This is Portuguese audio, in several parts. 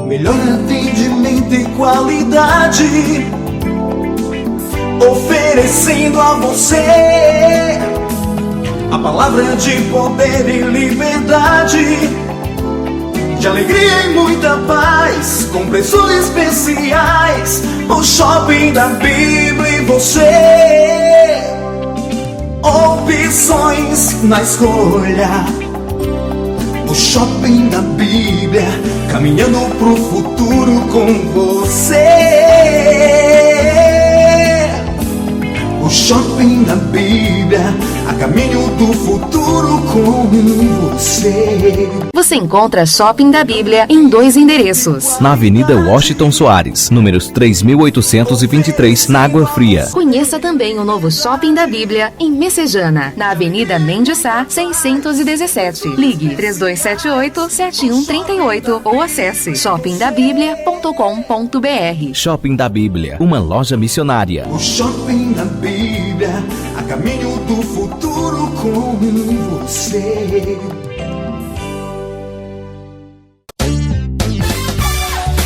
melhor atendimento e qualidade, oferecendo a você a palavra de poder e liberdade, de alegria e muita paz, com preços especiais. O Shopping da Bíblia e você, opções na escolha. O Shopping da Bíblia, caminhando pro futuro com você. O Shopping da Bíblia, a caminho do futuro com você. Você encontra Shopping da Bíblia em 2 endereços. Na Avenida Washington Soares, números 3.823, na Água Fria. Conheça também o novo Shopping da Bíblia em Messejana, na Avenida Mendes Sá, 617. Ligue 3278-7138 ou acesse shoppingdabiblia.com.br. Shopping da Bíblia, uma loja missionária. O Shopping da Bíblia, a caminho do futuro com você.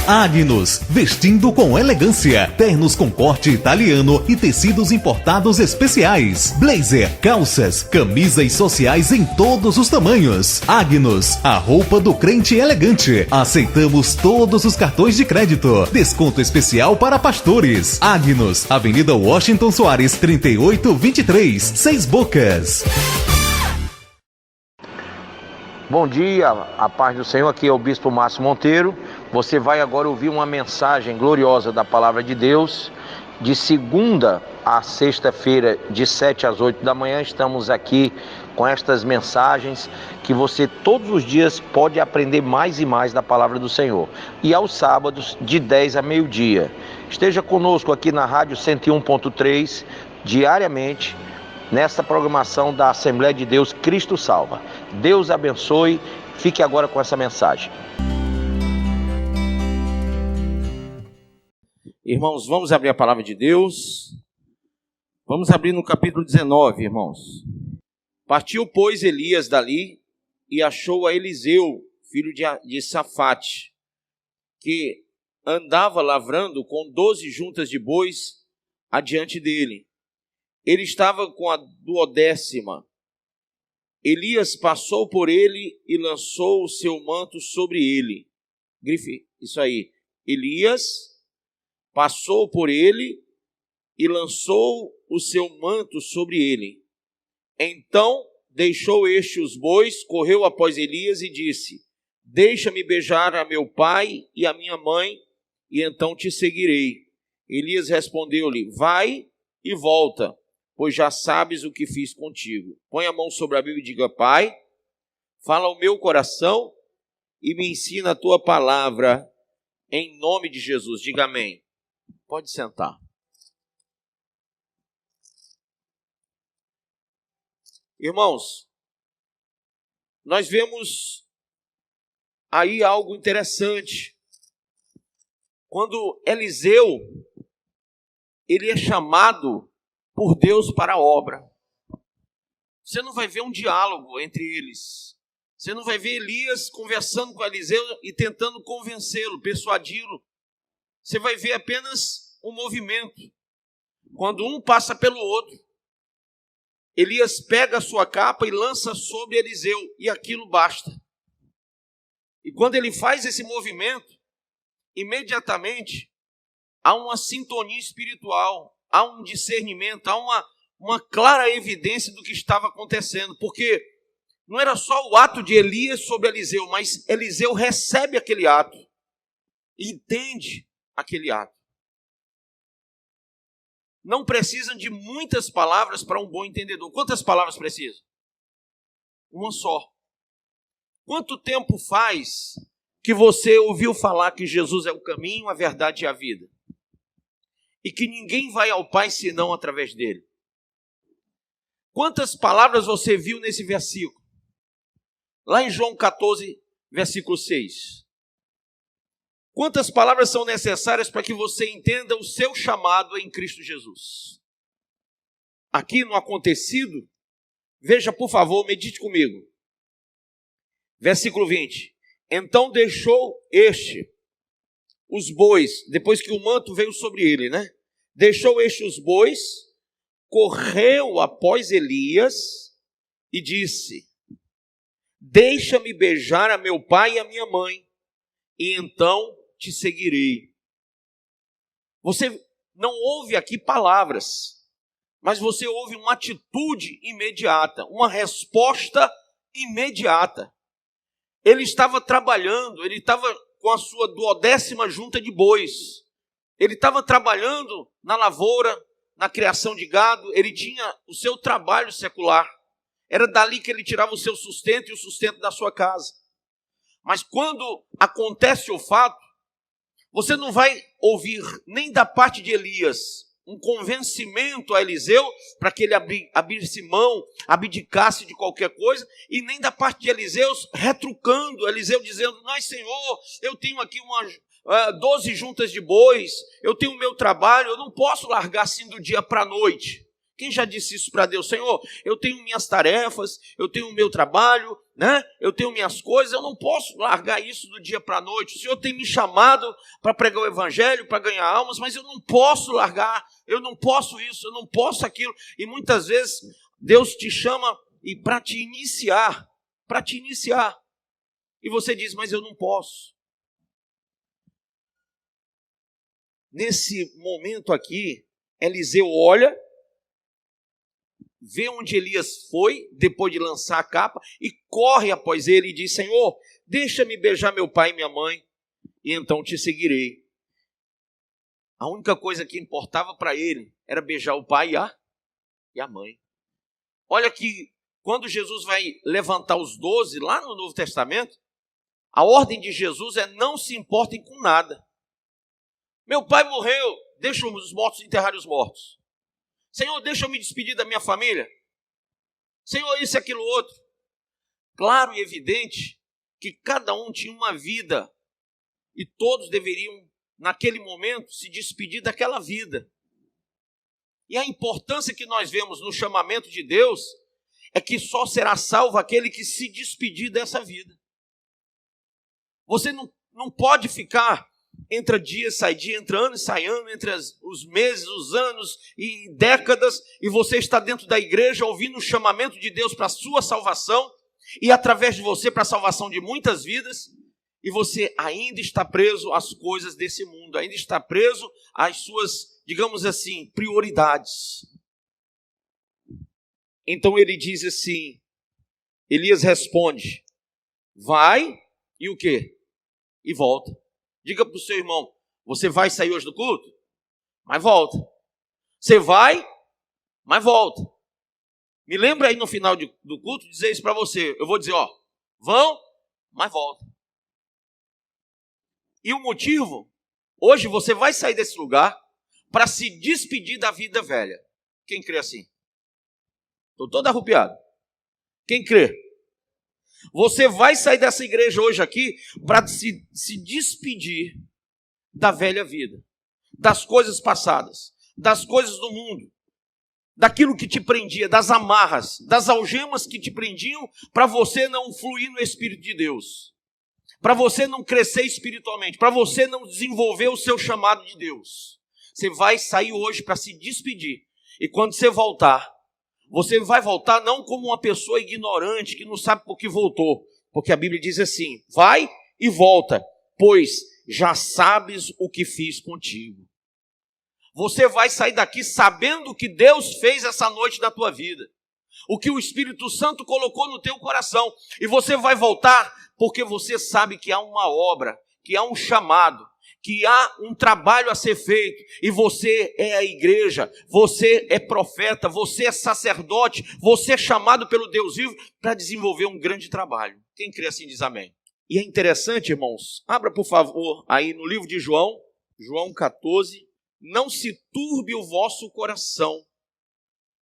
Agnus, vestindo com elegância, ternos com corte italiano e tecidos importados especiais, blazer, calças, camisas sociais em todos os tamanhos. Agnus, a roupa do crente elegante. Aceitamos todos os cartões de crédito. Desconto especial para pastores. Agnus, Avenida Washington Soares, 3823, 6 Bocas. Bom dia, a paz do Senhor, aqui é o Bispo Márcio Monteiro. Você vai agora ouvir uma mensagem gloriosa da Palavra de Deus. De segunda a sexta-feira, de 7 às 8 da manhã, estamos aqui com estas mensagens que você todos os dias pode aprender mais e mais da Palavra do Senhor. E aos sábados, de 10 a meio-dia. Esteja conosco aqui na Rádio 101.3, diariamente, nesta programação da Assembleia de Deus Cristo Salva. Deus abençoe. Fique agora com essa mensagem. Irmãos, vamos abrir a palavra de Deus. Vamos abrir no capítulo 19, irmãos. Partiu, pois, Elias dali e achou a Eliseu, filho de Safate, que andava lavrando com 12 juntas de bois adiante dele. Ele estava com a 12ª. Elias passou por ele e lançou o seu manto sobre ele. Grife isso aí. Elias passou por ele e lançou o seu manto sobre ele. Então deixou este os bois, correu após Elias e disse: deixa-me beijar a meu pai e a minha mãe, e então te seguirei. Elias respondeu-lhe: vai e volta, pois já sabes o que fiz contigo. Põe a mão sobre a Bíblia e diga: Pai, fala ao meu coração e me ensina a tua palavra, em nome de Jesus. Diga amém. Pode sentar. Irmãos, nós vemos aí algo interessante. Quando Eliseu, ele é chamado por Deus para a obra, você não vai ver um diálogo entre eles. Você não vai ver Elias conversando com Eliseu e tentando convencê-lo, persuadi-lo. Você vai ver apenas um movimento. Quando um passa pelo outro, Elias pega a sua capa e lança sobre Eliseu, e aquilo basta. E quando ele faz esse movimento, imediatamente há uma sintonia espiritual, há um discernimento, há uma clara evidência do que estava acontecendo, porque não era só o ato de Elias sobre Eliseu, mas Eliseu recebe aquele ato, entende aquele ato. Não precisam de muitas palavras para um bom entendedor. Quantas palavras precisam? Uma só. Quanto tempo faz que você ouviu falar que Jesus é o caminho, a verdade e a vida? E que ninguém vai ao Pai senão através dele? Quantas palavras você viu nesse versículo? Lá em João 14, versículo 6. Quantas palavras são necessárias para que você entenda o seu chamado em Cristo Jesus? Aqui no acontecido, veja, por favor, medite comigo. Versículo 20. Então deixou este os bois, depois que o manto veio sobre ele, né? Deixou os bois, correu após Elias e disse: deixa-me beijar a meu pai e a minha mãe, e então te seguirei. Você não ouve aqui palavras, mas você ouve uma atitude imediata, uma resposta imediata. Ele estava trabalhando, ele estava com a sua 12ª junta de bois. Ele estava trabalhando na lavoura, na criação de gado, ele tinha o seu trabalho secular. Era dali que ele tirava o seu sustento e o sustento da sua casa. Mas quando acontece o fato, você não vai ouvir nem da parte de Elias um convencimento a Eliseu para que ele abrisse mão, abdicasse de qualquer coisa, e nem da parte de Eliseu retrucando, Eliseu dizendo: mas Senhor, eu tenho aqui 12 juntas de bois, eu tenho o meu trabalho, eu não posso largar assim do dia para a noite. Quem já disse isso para Deus? Senhor, eu tenho minhas tarefas, eu tenho o meu trabalho, né? Eu tenho minhas coisas, eu não posso largar isso do dia para a noite. O Senhor tem me chamado para pregar o evangelho, para ganhar almas, mas eu não posso largar, eu não posso isso, eu não posso aquilo. E muitas vezes Deus te chama e para te iniciar. E você diz: mas eu não posso. Nesse momento aqui, Eliseu olha, vê onde Elias foi, depois de lançar a capa, e corre após ele e diz: Senhor, deixa-me beijar meu pai e minha mãe, e então te seguirei. A única coisa que importava para ele era beijar o pai e a mãe. Olha que quando Jesus vai levantar os 12, lá no Novo Testamento, a ordem de Jesus é: não se importem com nada. Meu pai morreu, deixa os mortos enterrarem os mortos. Senhor, deixa eu me despedir da minha família. Senhor, isso e aquilo outro. Claro e evidente que cada um tinha uma vida e todos deveriam, naquele momento, se despedir daquela vida. E a importância que nós vemos no chamamento de Deus é que só será salvo aquele que se despedir dessa vida. Você não pode ficar entra dia, sai dia, entra ano e sai ano, entre os meses, os anos e décadas, e você está dentro da igreja ouvindo o chamamento de Deus para a sua salvação, e através de você para a salvação de muitas vidas, e você ainda está preso às coisas desse mundo, ainda está preso às suas, digamos assim, prioridades. Então ele diz assim, Elias responde: vai e o quê? E volta. Diga para o seu irmão: você vai sair hoje do culto? Mas volta. Você vai, mas volta. Me lembra aí no final do culto dizer isso para você. Eu vou dizer: ó, vão, mas volta. E o motivo, hoje você vai sair desse lugar para se despedir da vida velha. Quem crê assim? Estou todo arrupiado. Quem crê? Você vai sair dessa igreja hoje aqui para se despedir da velha vida, das coisas passadas, das coisas do mundo, daquilo que te prendia, das amarras, das algemas que te prendiam para você não fluir no Espírito de Deus, para você não crescer espiritualmente, para você não desenvolver o seu chamado de Deus. Você vai sair hoje para se despedir, e quando você voltar, você vai voltar não como uma pessoa ignorante que não sabe por que voltou, porque a Bíblia diz assim: vai e volta, pois já sabes o que fiz contigo. Você vai sair daqui sabendo o que Deus fez essa noite na tua vida, o que o Espírito Santo colocou no teu coração, e você vai voltar porque você sabe que há uma obra, que há um chamado, que há um trabalho a ser feito, e você é a igreja, você é profeta, você é sacerdote, você é chamado pelo Deus vivo para desenvolver um grande trabalho. Quem crê assim diz amém. E é interessante, irmãos, abra por favor aí no livro de João, João 14, não se turbe o vosso coração,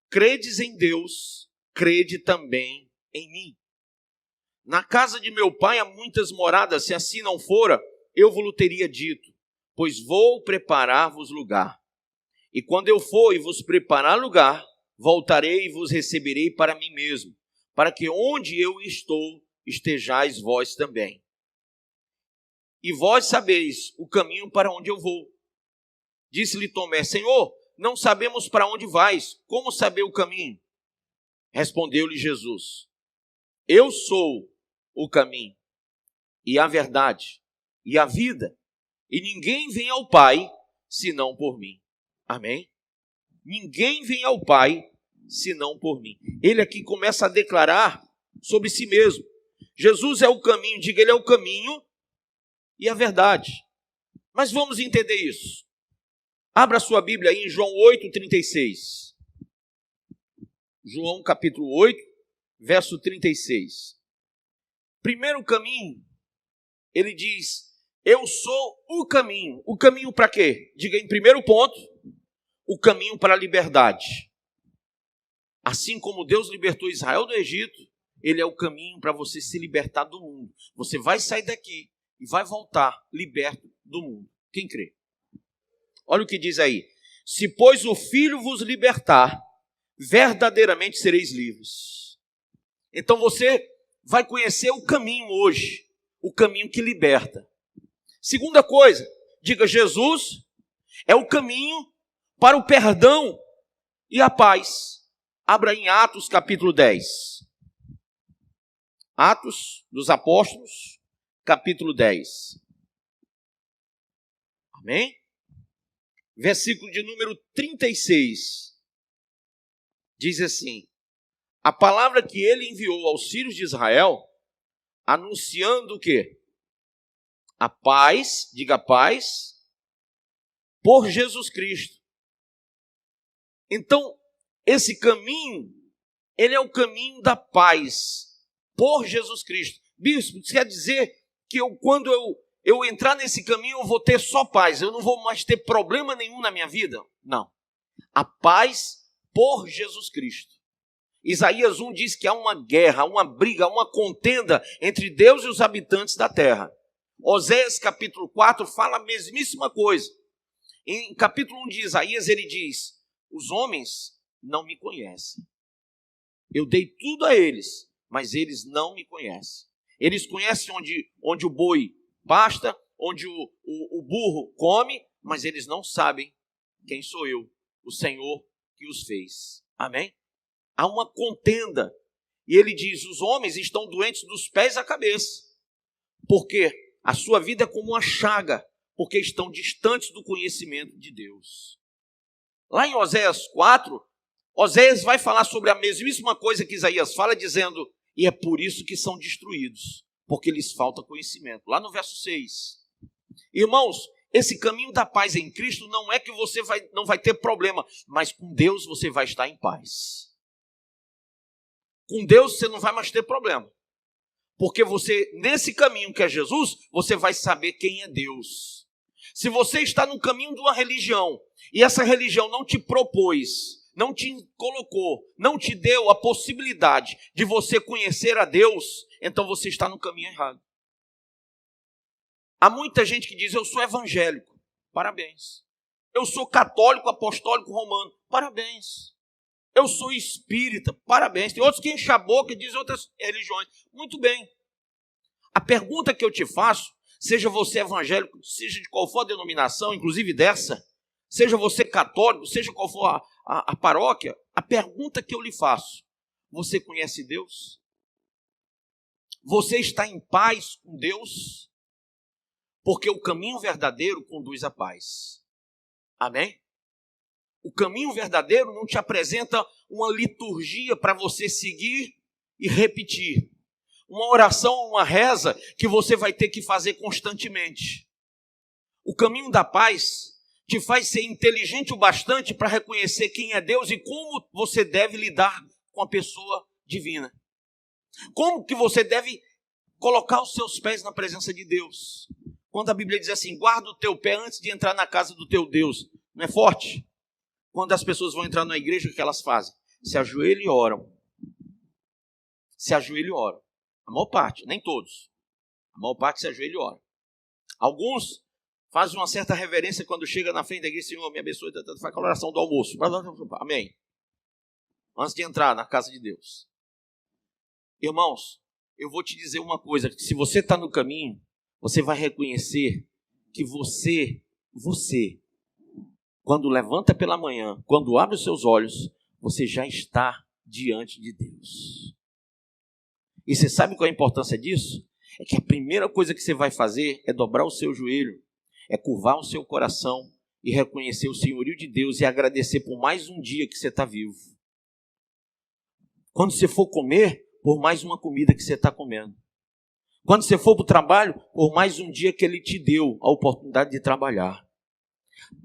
credes em Deus, crede também em mim. Na casa de meu pai há muitas moradas, se assim não fora, eu vos teria dito, pois vou preparar-vos lugar. E quando eu for e vos preparar lugar, voltarei e vos receberei para mim mesmo, para que onde eu estou, estejais vós também. e vós sabeis o caminho para onde eu vou. Disse-lhe Tomé: Senhor, não sabemos para onde vais, como saber o caminho? Respondeu-lhe Jesus: Eu sou o caminho, e a verdade, e a vida, e ninguém vem ao Pai, senão por mim. Amém? Ninguém vem ao Pai, senão por mim. Ele aqui começa a declarar sobre si mesmo. Jesus é o caminho, diga, ele é o caminho e a verdade. Mas vamos entender isso. Abra sua Bíblia aí em João 8,36. João capítulo 8, verso 36. Primeiro caminho, ele diz: eu sou o caminho. O caminho para quê? Diga em primeiro ponto, o caminho para a liberdade. Assim como Deus libertou Israel do Egito, ele é o caminho para você se libertar do mundo. Você vai sair daqui e vai voltar liberto do mundo. Quem crê? Olha o que diz aí: se pois o Filho vos libertar, verdadeiramente sereis livres. Então você vai conhecer o caminho hoje, o caminho que liberta. Segunda coisa, diga, Jesus é o caminho para o perdão e a paz. Abra em Atos capítulo 10. Atos dos Apóstolos, capítulo 10. Amém? Versículo de número 36. Diz assim: a palavra que ele enviou aos filhos de Israel, anunciando o quê? A paz, diga paz, por Jesus Cristo. Então, esse caminho, ele é o caminho da paz, por Jesus Cristo. Bispo, isso quer dizer que quando eu entrar nesse caminho, eu vou ter só paz, eu não vou mais ter problema nenhum na minha vida? Não. A paz por Jesus Cristo. Isaías 1 diz que há uma guerra, uma briga, uma contenda entre Deus e os habitantes da terra. Oséias capítulo 4 fala a mesmíssima coisa. Em capítulo 1 de Isaías ele diz: os homens não me conhecem. Eu dei tudo a eles, mas eles não me conhecem. Eles conhecem onde o boi pasta, onde o burro come, mas eles não sabem quem sou eu, o Senhor que os fez. Amém? Há uma contenda. E ele diz: os homens estão doentes dos pés à cabeça. Por quê? A sua vida é como uma chaga, porque estão distantes do conhecimento de Deus. Lá em Oséias 4, Oséias vai falar sobre a mesmíssima coisa que Isaías fala, dizendo: e é por isso que são destruídos, porque lhes falta conhecimento. Lá no verso 6. Irmãos, esse caminho da paz em Cristo não é que você não vai ter problema, mas com Deus você vai estar em paz. Com Deus você não vai mais ter problema. Porque você, nesse caminho que é Jesus, você vai saber quem é Deus. Se você está no caminho de uma religião, e essa religião não te propôs, não te colocou, não te deu a possibilidade de você conhecer a Deus, então você está no caminho errado. Há muita gente que diz: eu sou evangélico. Parabéns. Eu sou católico, apostólico, romano. Parabéns. Eu sou espírita. Parabéns. Tem outros que enchem a boca e dizem outras religiões. Muito bem. A pergunta que eu te faço, seja você evangélico, seja de qual for a denominação, inclusive dessa, seja você católico, seja qual for a paróquia, a pergunta que eu lhe faço: você conhece Deus? Você está em paz com Deus? Porque o caminho verdadeiro conduz à paz. Amém? O caminho verdadeiro não te apresenta uma liturgia para você seguir e repetir. Uma oração, uma reza que você vai ter que fazer constantemente. O caminho da paz te faz ser inteligente o bastante para reconhecer quem é Deus e como você deve lidar com a pessoa divina. Como que você deve colocar os seus pés na presença de Deus. Quando a Bíblia diz assim: guarda o teu pé antes de entrar na casa do teu Deus. Não é forte? Quando as pessoas vão entrar na igreja, o que elas fazem? Se ajoelham e oram. Se ajoelham e oram. A maior parte, nem todos. A maior parte se ajoelha e ora. Alguns fazem uma certa reverência quando chega na frente da igreja: Senhor, me abençoe, faz aquela oração do almoço. Amém. Antes de entrar na casa de Deus. Irmãos, eu vou te dizer uma coisa: que se você está no caminho, você vai reconhecer que você, quando levanta pela manhã, quando abre os seus olhos, você já está diante de Deus. E você sabe qual é a importância disso? É que a primeira coisa que você vai fazer é dobrar o seu joelho, é curvar o seu coração e reconhecer o senhorio de Deus e agradecer por mais um dia que você está vivo. Quando você for comer, por mais uma comida que você está comendo. Quando você for para o trabalho, por mais um dia que Ele te deu a oportunidade de trabalhar.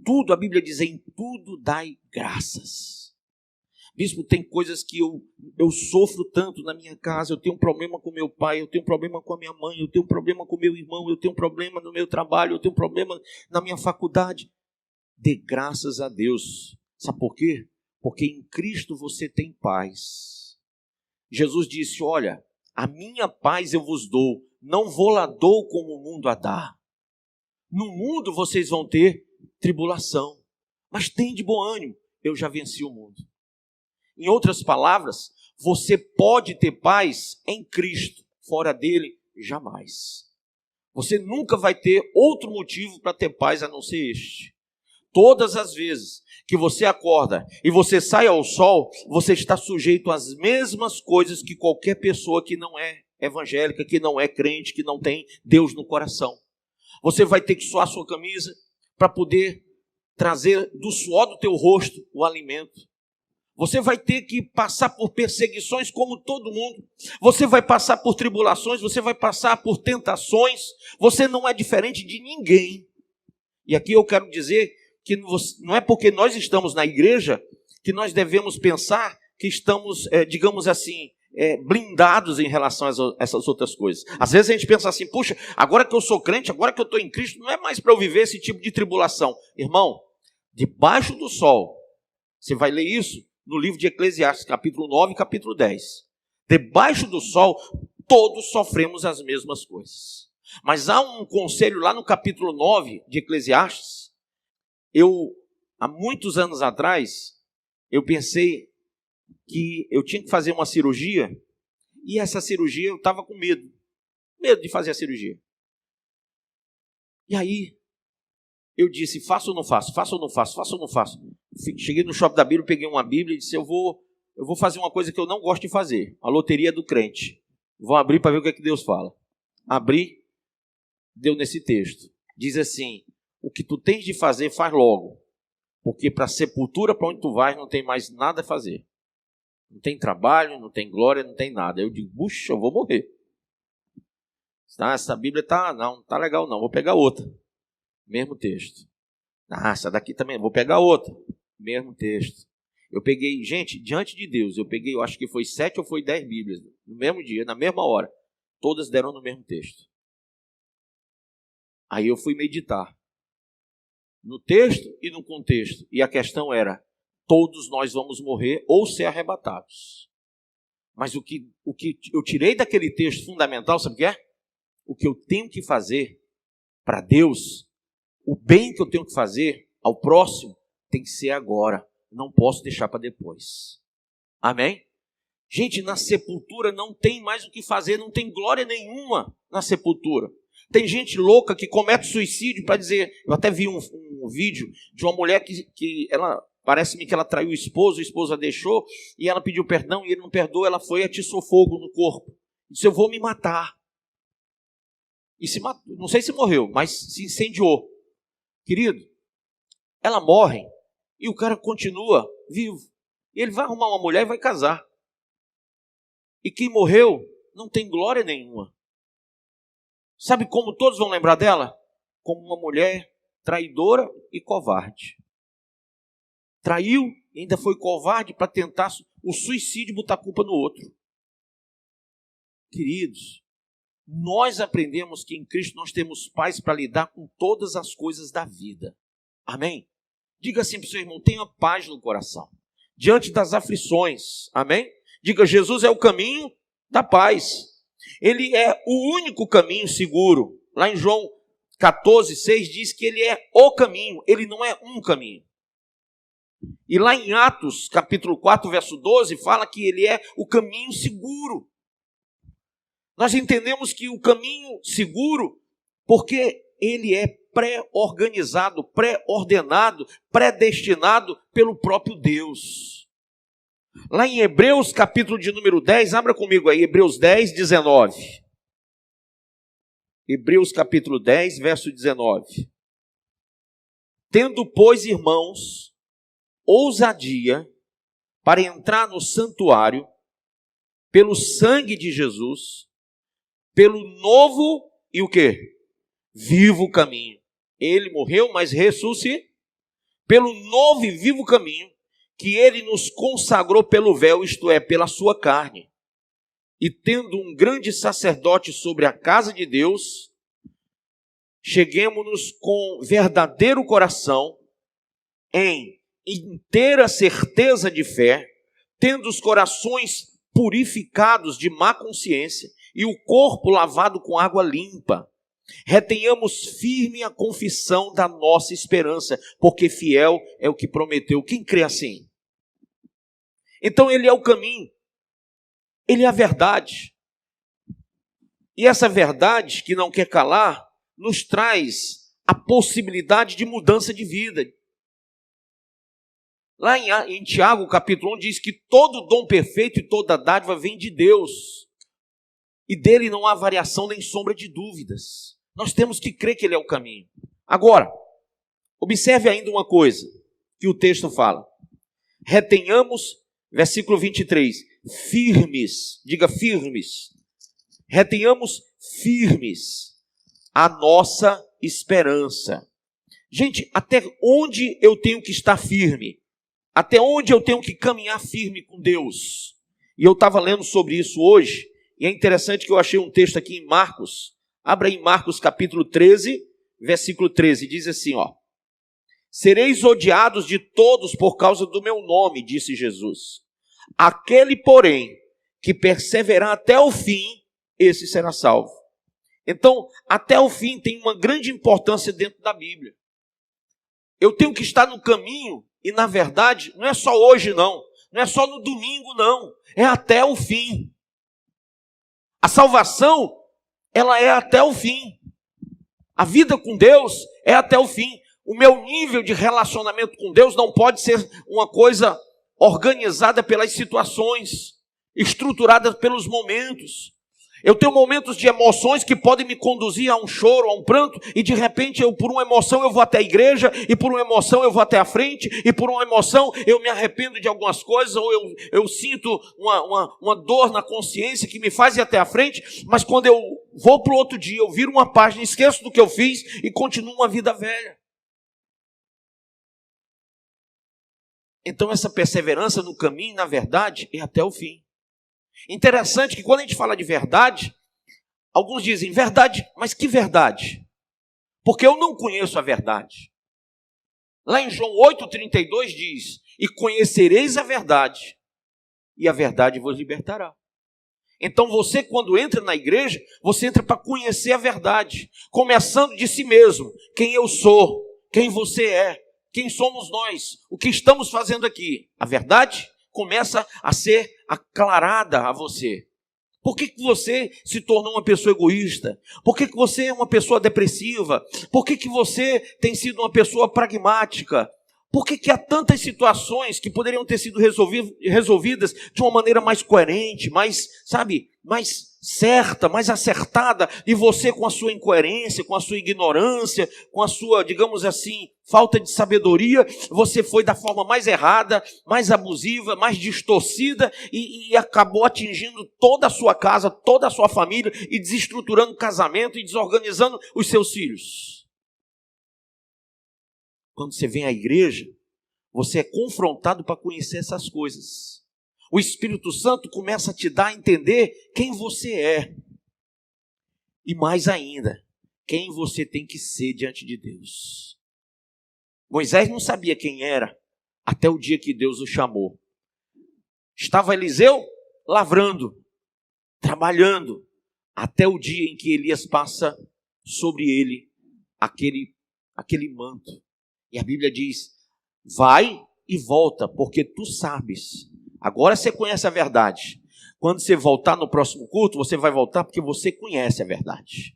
Tudo, a Bíblia diz, em tudo dai graças. Bispo, tem coisas que eu sofro tanto na minha casa, eu tenho um problema com meu pai, eu tenho um problema com a minha mãe, eu tenho um problema com meu irmão, eu tenho um problema no meu trabalho, eu tenho um problema na minha faculdade. Dê graças a Deus. Sabe por quê? Porque em Cristo você tem paz. Jesus disse, olha, a minha paz eu vos dou, não vou-la dou como o mundo a dá. No mundo vocês vão ter tribulação, mas tem de bom ânimo, eu já venci o mundo. Em outras palavras, você pode ter paz em Cristo, fora dele, jamais. Você nunca vai ter outro motivo para ter paz a não ser este. Todas as vezes que você acorda e você sai ao sol, você está sujeito às mesmas coisas que qualquer pessoa que não é evangélica, que não é crente, que não tem Deus no coração. Você vai ter que suar sua camisa para poder trazer do suor do teu rosto o alimento. Você vai ter que passar por perseguições como todo mundo. Você vai passar por tribulações, você vai passar por tentações. Você não é diferente de ninguém. E aqui eu quero dizer que não é porque nós estamos na igreja que nós devemos pensar que estamos, digamos assim, blindados em relação a essas outras coisas. Às vezes a gente pensa assim, puxa, agora que eu sou crente, agora que eu estou em Cristo, não é mais para eu viver esse tipo de tribulação. Irmão, debaixo do sol, você vai ler isso no livro de Eclesiastes, capítulo 9 e capítulo 10. Debaixo do sol, todos sofremos as mesmas coisas. Mas há um conselho lá no capítulo 9 de Eclesiastes. Há muitos anos atrás, eu pensei que eu tinha que fazer uma cirurgia, e essa cirurgia eu estava com medo de fazer a cirurgia. E aí, eu disse, faço ou não faço, faço ou não faço, faço ou não faço. Cheguei no shopping da Bíblia, peguei uma Bíblia e disse, eu vou fazer uma coisa que eu não gosto de fazer, a loteria do crente. Vou abrir para ver o que é que Deus fala. Abri, deu nesse texto. Diz assim, o que tu tens de fazer, faz logo, porque para a sepultura, para onde tu vais, não tem mais nada a fazer. Não tem trabalho, não tem glória, não tem nada. Eu digo, puxa, eu vou morrer. Essa Bíblia não tá legal não, vou pegar outra. Mesmo texto. Essa daqui também, vou pegar outra. Mesmo texto. Eu peguei, gente, diante de Deus, eu acho que foi 7 ou foi 10 Bíblias, no mesmo dia, na mesma hora. Todas deram no mesmo texto. Aí eu fui meditar. No texto e no contexto. E a questão era, todos nós vamos morrer ou ser arrebatados. Mas o que eu tirei daquele texto fundamental, sabe o que é? O que eu tenho que fazer para Deus, o bem que eu tenho que fazer ao próximo, tem que ser agora. Não posso deixar para depois. Amém? Gente, na sepultura não tem mais o que fazer, não tem glória nenhuma na sepultura. Tem gente louca que comete suicídio para dizer... Eu até vi um vídeo de uma mulher que ela... Parece-me que ela traiu o esposo a deixou, e ela pediu perdão, e ele não perdoou, ela foi e atiçou fogo no corpo. Disse, eu vou me matar. E se matou, não sei se morreu, mas se incendiou. Querido, ela morre, e o cara continua vivo. E ele vai arrumar uma mulher e vai casar. E quem morreu não tem glória nenhuma. Sabe como todos vão lembrar dela? Como uma mulher traidora e covarde. Traiu e ainda foi covarde para tentar o suicídio e botar a culpa no outro. Queridos, nós aprendemos que em Cristo nós temos paz para lidar com todas as coisas da vida. Amém? Diga assim para o seu irmão, tenha paz no coração. Diante das aflições. Amém? Diga, Jesus é o caminho da paz. Ele é o único caminho seguro. Lá em João 14:6 diz que ele é o caminho, ele não é um caminho. E lá em Atos, capítulo 4, verso 12, fala que ele é o caminho seguro. Nós entendemos que o caminho seguro Porque ele é pré-organizado, pré-ordenado, predestinado pelo próprio Deus. Lá em Hebreus, capítulo de número 10, abra comigo aí, Hebreus 10, 19. Hebreus capítulo 10, verso 19. Tendo, pois, irmãos, ousadia para entrar no santuário, pelo sangue de Jesus, pelo novo e o quê? Vivo caminho. Ele morreu, mas ressuscitou. Pelo novo e vivo caminho que ele nos consagrou pelo véu, isto é, pela sua carne. E tendo um grande sacerdote sobre a casa de Deus, cheguemo-nos com verdadeiro coração, em inteira certeza de fé, tendo os corações purificados de má consciência e o corpo lavado com água limpa. Retenhamos firme a confissão da nossa esperança, porque fiel é o que prometeu. Quem crê assim? Então ele é o caminho, ele é a verdade. E essa verdade que não quer calar, nos traz a possibilidade de mudança de vida. Lá em Tiago, capítulo 1, diz que todo dom perfeito e toda dádiva vem de Deus. E dele não há variação nem sombra de dúvidas. Nós temos que crer que ele é o caminho. Agora, observe ainda uma coisa que o texto fala. Retenhamos, versículo 23, firmes, diga firmes. Retenhamos firmes a nossa esperança. Gente, até onde eu tenho que estar firme? Até onde eu tenho que caminhar firme com Deus? E eu estava lendo sobre isso hoje, e é interessante que eu achei um texto aqui em Marcos. Abra em Marcos capítulo 13, versículo 13, diz assim, ó. Sereis odiados de todos por causa do meu nome, disse Jesus. Aquele, porém, que perseverar até o fim, esse será salvo. Então, até o fim tem uma grande importância dentro da Bíblia. Eu tenho que estar no caminho, e na verdade, não é só hoje não, não é só no domingo não, é até o fim. A salvação, ela é até o fim. A vida com Deus é até o fim. O meu nível de relacionamento com Deus não pode ser uma coisa organizada pelas situações, estruturada pelos momentos. Eu tenho momentos de emoções que podem me conduzir a um choro, a um pranto, e de repente, por uma emoção eu vou até a igreja, e por uma emoção eu vou até a frente, e por uma emoção eu me arrependo de algumas coisas, ou eu sinto uma dor na consciência que me faz ir até a frente, mas quando eu vou para o outro dia, eu viro uma página, esqueço do que eu fiz e continuo uma vida velha. Então essa perseverança no caminho, na verdade, é até o fim. Interessante que quando a gente fala de verdade, alguns dizem verdade, mas que verdade? Porque eu não conheço a verdade. Lá em João 8,32 diz, e conhecereis a verdade, e a verdade vos libertará. Então você, quando entra na igreja, você entra para conhecer a verdade, começando de si mesmo, quem eu sou, quem você é, quem somos nós, o que estamos fazendo aqui. A verdade começa a ser aclarada a você. Por que você se tornou uma pessoa egoísta? Por que você é uma pessoa depressiva? Por que você tem sido uma pessoa pragmática? Por que há tantas situações que poderiam ter sido resolvidas de uma maneira mais coerente, mais certa, mais acertada, e você com a sua incoerência, com a sua ignorância, com a sua, digamos assim, falta de sabedoria, você foi da forma mais errada, mais abusiva, mais distorcida e acabou atingindo toda a sua casa, toda a sua família e desestruturando o casamento e desorganizando os seus filhos. Quando você vem à igreja, você é confrontado para conhecer essas coisas. O Espírito Santo começa a te dar a entender quem você é. E mais ainda, quem você tem que ser diante de Deus. Moisés não sabia quem era até o dia que Deus o chamou. Estava Eliseu lavrando, trabalhando, até o dia em que Elias passa sobre ele aquele manto. E a Bíblia diz, vai e volta, porque tu sabes. Agora você conhece a verdade. Quando você voltar no próximo culto, você vai voltar porque você conhece a verdade.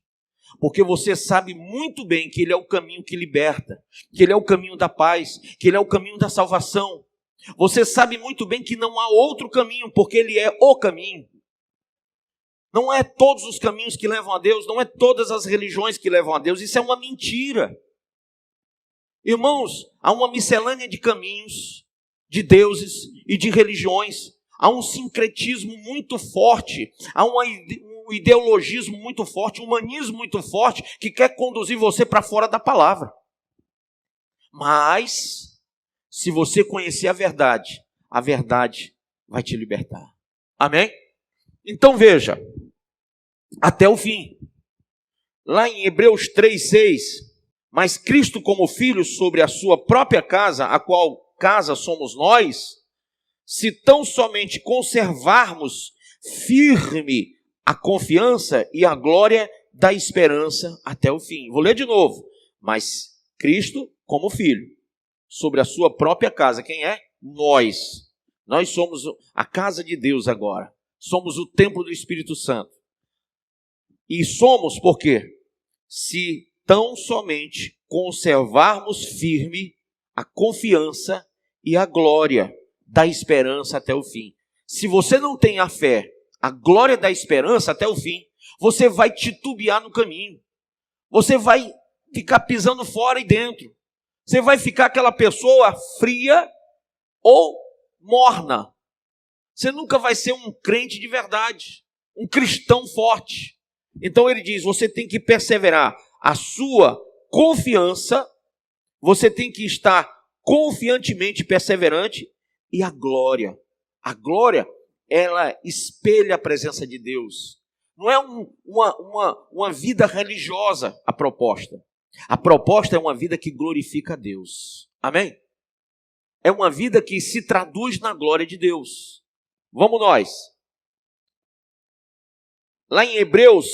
Porque você sabe muito bem que Ele é o caminho que liberta, que Ele é o caminho da paz, que Ele é o caminho da salvação. Você sabe muito bem que não há outro caminho, porque Ele é o caminho. Não é todos os caminhos que levam a Deus, não é todas as religiões que levam a Deus, isso é uma mentira. Irmãos, há uma miscelânea de caminhos, de deuses e de religiões. Há um sincretismo muito forte, há um ideologismo muito forte, um humanismo muito forte, que quer conduzir você para fora da palavra. Mas, se você conhecer a verdade vai te libertar. Amém? Então veja, até o fim. Lá em Hebreus 3:6, mas Cristo como filho sobre a sua própria casa, a qual casa somos nós, se tão somente conservarmos firme a confiança e a glória da esperança até o fim. Vou ler de novo. Mas Cristo como filho sobre a sua própria casa. Quem é? Nós. Nós somos a casa de Deus agora. Somos o templo do Espírito Santo. E somos por quê? Se tão somente conservarmos firme a confiança e a glória da esperança até o fim. Se você não tem a fé, a glória da esperança até o fim, você vai titubear no caminho. Você vai ficar pisando fora e dentro. Você vai ficar aquela pessoa fria ou morna. Você nunca vai ser um crente de verdade, um cristão forte. Então ele diz, você tem que perseverar. A sua confiança, você tem que estar confiantemente perseverante. E a glória, ela espelha a presença de Deus. Não é uma vida religiosa a proposta. A proposta é uma vida que glorifica a Deus. Amém? É uma vida que se traduz na glória de Deus. Vamos nós. Lá em Hebreus,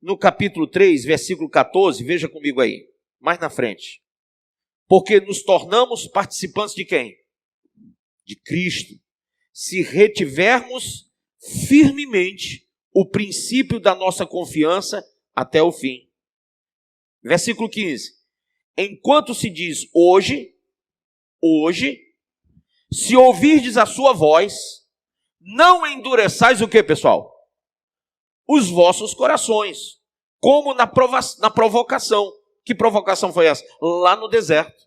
no capítulo 3, versículo 14, veja comigo aí, mais na frente. Porque nos tornamos participantes de quem? De Cristo, se retivermos firmemente o princípio da nossa confiança até o fim. Versículo 15. Enquanto se diz hoje, se ouvirdes a sua voz, não endureçais o que, pessoal? Os vossos corações, como na provocação. Que provocação foi essa? Lá no deserto.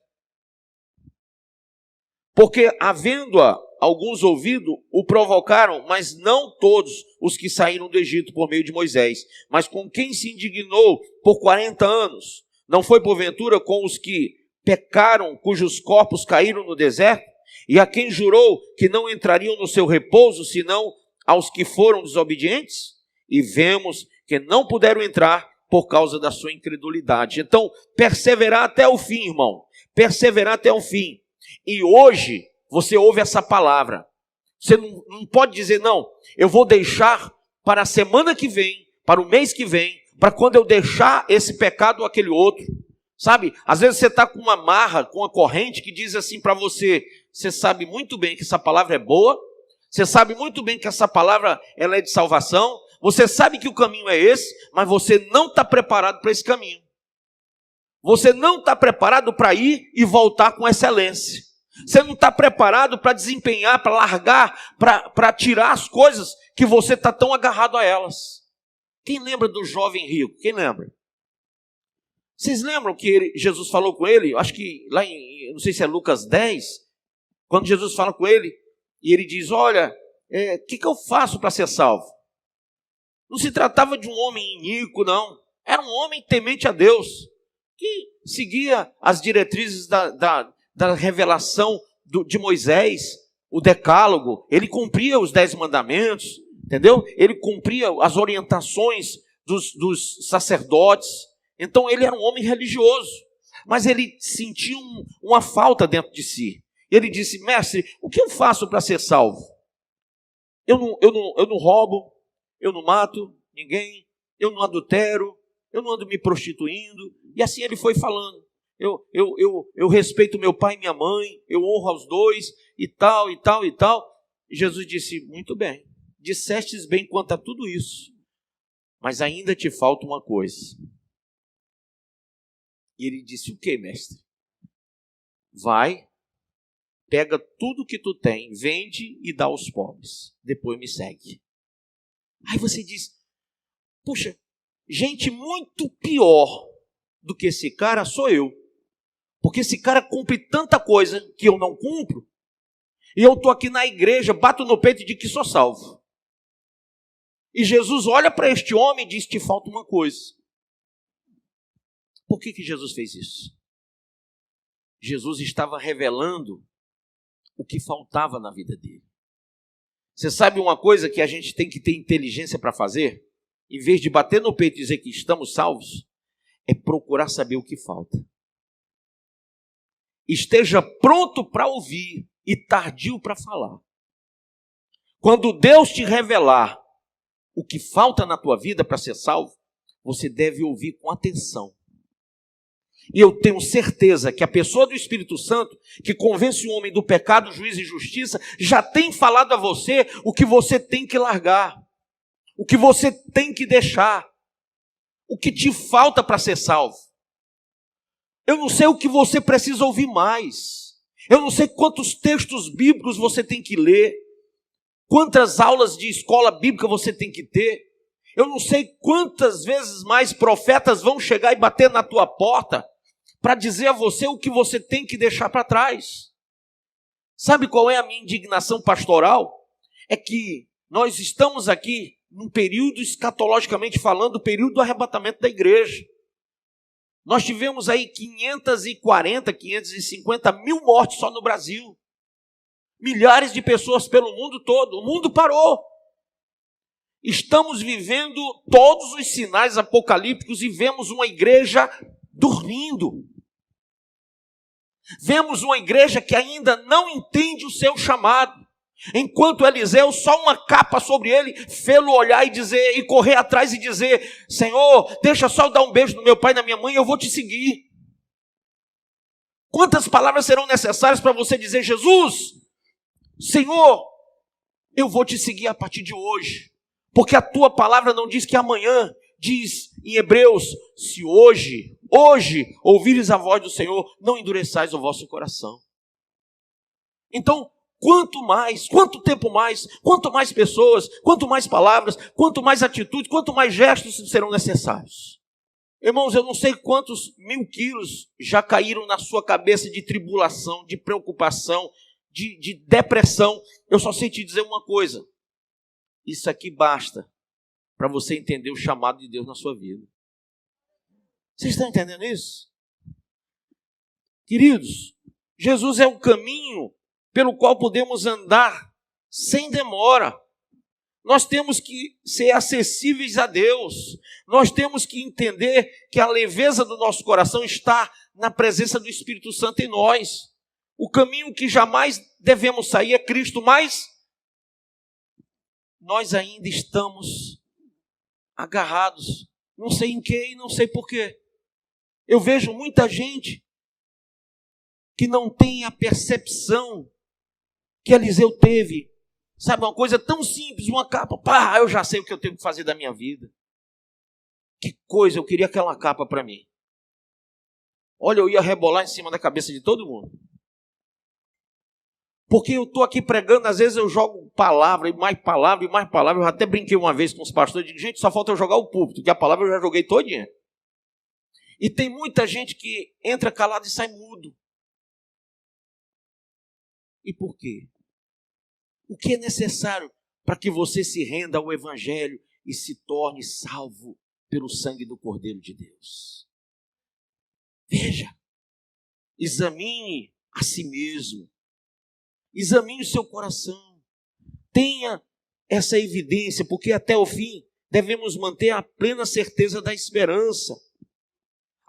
Porque, havendo-a alguns ouvido, o provocaram, mas não todos os que saíram do Egito por meio de Moisés, mas com quem se indignou por 40 anos. Não foi porventura com os que pecaram, cujos corpos caíram no deserto, e a quem jurou que não entrariam no seu repouso, senão aos que foram desobedientes? E vemos que não puderam entrar por causa da sua incredulidade. Então, perseverar até o fim, irmão. Perseverar até o fim. E hoje, você ouve essa palavra. Você não pode dizer, não, eu vou deixar para a semana que vem, para o mês que vem, para quando eu deixar esse pecado ou aquele outro. Sabe, às vezes você está com uma marra, com uma corrente que diz assim para você, você sabe muito bem que essa palavra é boa, você sabe muito bem que essa palavra ela é de salvação, você sabe que o caminho é esse, mas você não está preparado para esse caminho. Você não está preparado para ir e voltar com excelência. Você não está preparado para desempenhar, para largar, para tirar as coisas que você está tão agarrado a elas. Quem lembra do jovem rico? Quem lembra? Vocês lembram que Jesus falou com ele? Acho que lá não sei se é Lucas 10, quando Jesus fala com ele, e ele diz, olha, o que eu faço para ser salvo? Não se tratava de um homem iníquo, não. Era um homem temente a Deus, que seguia as diretrizes da revelação de Moisés, o decálogo. Ele cumpria os 10 mandamentos, entendeu? Ele cumpria as orientações dos sacerdotes. Então ele era um homem religioso, mas ele sentia uma falta dentro de si. Ele disse, mestre, o que eu faço para ser salvo? Eu não roubo, eu não mato ninguém, eu não adultero, eu não ando me prostituindo. E assim ele foi falando. Eu respeito meu pai e minha mãe, eu honro aos dois, e tal, e tal, e tal. E Jesus disse, muito bem, dissestes bem quanto a tudo isso, mas ainda te falta uma coisa. E ele disse: o que, mestre? Vai, pega tudo que tu tem, vende e dá aos pobres. Depois me segue. Aí você diz: puxa, gente muito pior do que esse cara sou eu. Porque esse cara cumpre tanta coisa que eu não cumpro. E eu estou aqui na igreja, bato no peito e digo que sou salvo. E Jesus olha para este homem e diz: te falta uma coisa. Por que Jesus fez isso? Jesus estava revelando o que faltava na vida dele. Você sabe uma coisa que a gente tem que ter inteligência para fazer? Em vez de bater no peito e dizer que estamos salvos, é procurar saber o que falta. Esteja pronto para ouvir e tardio para falar. Quando Deus te revelar o que falta na tua vida para ser salvo, você deve ouvir com atenção. E eu tenho certeza que a pessoa do Espírito Santo, que convence o homem do pecado, juízo e justiça, já tem falado a você o que você tem que largar, o que você tem que deixar, o que te falta para ser salvo. Eu não sei o que você precisa ouvir mais. Eu não sei quantos textos bíblicos você tem que ler, quantas aulas de escola bíblica você tem que ter. Eu não sei quantas vezes mais profetas vão chegar e bater na tua porta para dizer a você o que você tem que deixar para trás. Sabe qual é a minha indignação pastoral? É que nós estamos aqui num período, escatologicamente falando, o período do arrebatamento da igreja. Nós tivemos aí 540, 550 mil mortes só no Brasil. Milhares de pessoas pelo mundo todo. O mundo parou. Estamos vivendo todos os sinais apocalípticos e vemos uma igreja dormindo. Vemos uma igreja que ainda não entende o seu chamado. Enquanto Eliseu, só uma capa sobre ele, fê-lo olhar e dizer, e correr atrás e dizer: Senhor, deixa só eu dar um beijo no meu pai e na minha mãe, eu vou te seguir. Quantas palavras serão necessárias para você dizer: Jesus, Senhor, eu vou te seguir a partir de hoje, porque a tua palavra não diz que amanhã, diz em Hebreus: se hoje ouvires a voz do Senhor, não endureçais o vosso coração. Então, quanto tempo mais, quanto mais pessoas, quanto mais palavras, quanto mais atitudes, quanto mais gestos serão necessários. Irmãos, eu não sei quantos 1000 quilos já caíram na sua cabeça de tribulação, de preocupação, de depressão. Eu só sei te dizer uma coisa: isso aqui basta para você entender o chamado de Deus na sua vida. Vocês estão entendendo isso? Queridos, Jesus é o caminho pelo qual podemos andar sem demora. Nós temos que ser acessíveis a Deus. Nós temos que entender que a leveza do nosso coração está na presença do Espírito Santo em nós. O caminho que jamais devemos sair é Cristo, mas nós ainda estamos agarrados, não sei em que e não sei por quê. Eu vejo muita gente que não tem a percepção que Eliseu teve. Sabe, uma coisa tão simples, uma capa, pá, eu já sei o que eu tenho que fazer da minha vida. Que coisa, eu queria aquela capa para mim. Olha, eu ia rebolar em cima da cabeça de todo mundo. Porque eu estou aqui pregando, às vezes eu jogo palavra, e mais palavra, e mais palavra. Eu até brinquei uma vez com os pastores, digo: gente, só falta eu jogar o púlpito, que a palavra eu já joguei todinha. E tem muita gente que entra calado e sai mudo. E por quê? O que é necessário para que você se renda ao Evangelho e se torne salvo pelo sangue do Cordeiro de Deus? Veja, examine a si mesmo, examine o seu coração, tenha essa evidência, porque até o fim devemos manter a plena certeza da esperança.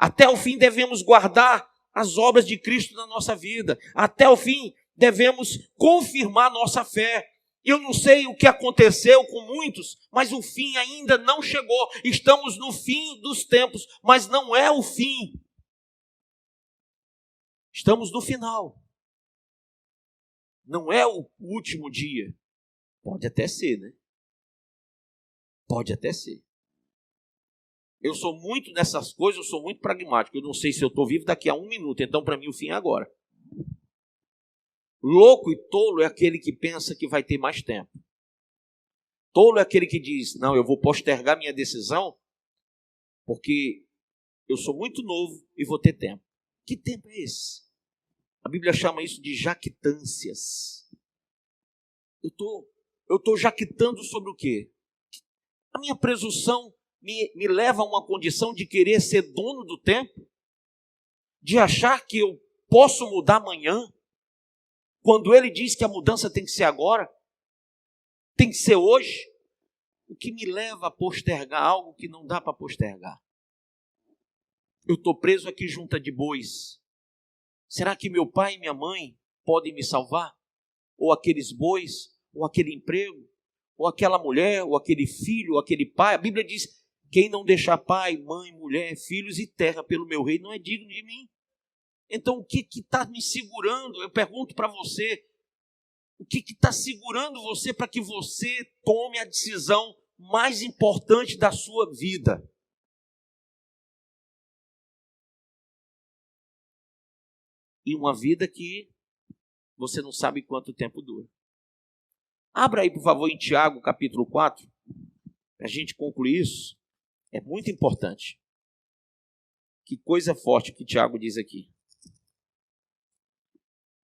Até o fim devemos guardar as obras de Cristo na nossa vida. Até o fim devemos confirmar nossa fé. Eu não sei o que aconteceu com muitos, mas o fim ainda não chegou. Estamos no fim dos tempos, mas não é o fim. Estamos no final. Não é o último dia. Pode até ser, né? Pode até ser. Eu sou muito nessas coisas, eu sou muito pragmático. Eu não sei se eu estou vivo daqui a 1 minuto, então para mim o fim é agora. Louco e tolo é aquele que pensa que vai ter mais tempo. Tolo é aquele que diz, não, eu vou postergar minha decisão porque eu sou muito novo e vou ter tempo. Que tempo é esse? A Bíblia chama isso de jactâncias. Eu estou jactando sobre o quê? A minha presunção me leva a uma condição de querer ser dono do tempo, de achar que eu posso mudar amanhã, quando ele diz que a mudança tem que ser agora, tem que ser hoje, o que me leva a postergar algo que não dá para postergar. Eu estou preso aqui junta de bois. Será que meu pai e minha mãe podem me salvar? Ou aqueles bois, ou aquele emprego, ou aquela mulher, ou aquele filho, ou aquele pai? A Bíblia diz, quem não deixar pai, mãe, mulher, filhos e terra pelo meu reino não é digno de mim. Então o que está me segurando? Eu pergunto para você, o que está segurando você para que você tome a decisão mais importante da sua vida? E uma vida que você não sabe quanto tempo dura. Abra aí, por favor, em Tiago, capítulo 4, para a gente concluir isso. É muito importante. Que coisa forte que Tiago diz aqui.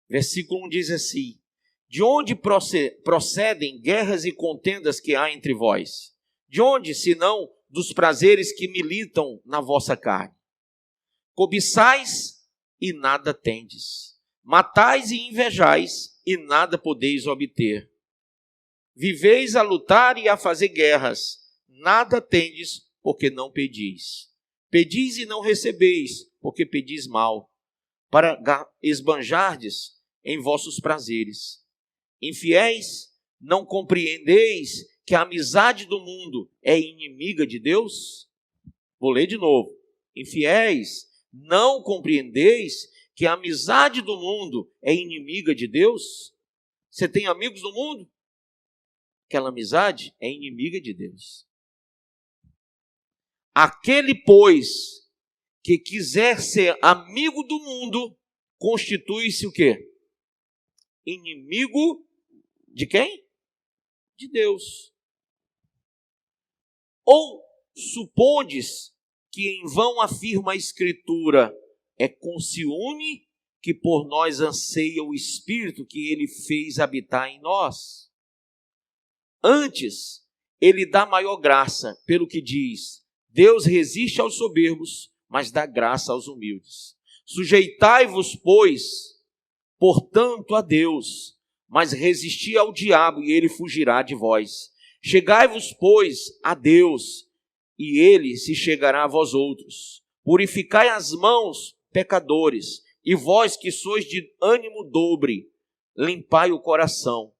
Versículo 1 diz assim, de onde procedem guerras e contendas que há entre vós? De onde, senão dos prazeres que militam na vossa carne? Cobiçais e nada tendes. Matais e invejais e nada podeis obter. Viveis a lutar e a fazer guerras. Nada tendes, porque não pedis. Pedis e não recebeis, porque pedis mal, para esbanjardes em vossos prazeres. Infiéis, não compreendeis que a amizade do mundo é inimiga de Deus? Vou ler de novo. Infiéis, não compreendeis que a amizade do mundo é inimiga de Deus? Você tem amigos no mundo? Aquela amizade é inimiga de Deus. Aquele, pois, que quiser ser amigo do mundo, constitui-se o quê? Inimigo de quem? De Deus. Ou supondes que em vão afirma a Escritura, é com ciúme que por nós anseia o Espírito que ele fez habitar em nós? Antes, ele dá maior graça, pelo que diz, Deus resiste aos soberbos, mas dá graça aos humildes. Sujeitai-vos, pois, portanto, a Deus, mas resisti ao diabo, e ele fugirá de vós. Chegai-vos, pois, a Deus, e ele se chegará a vós outros. Purificai as mãos, pecadores, e vós que sois de ânimo dobre, limpai o coração.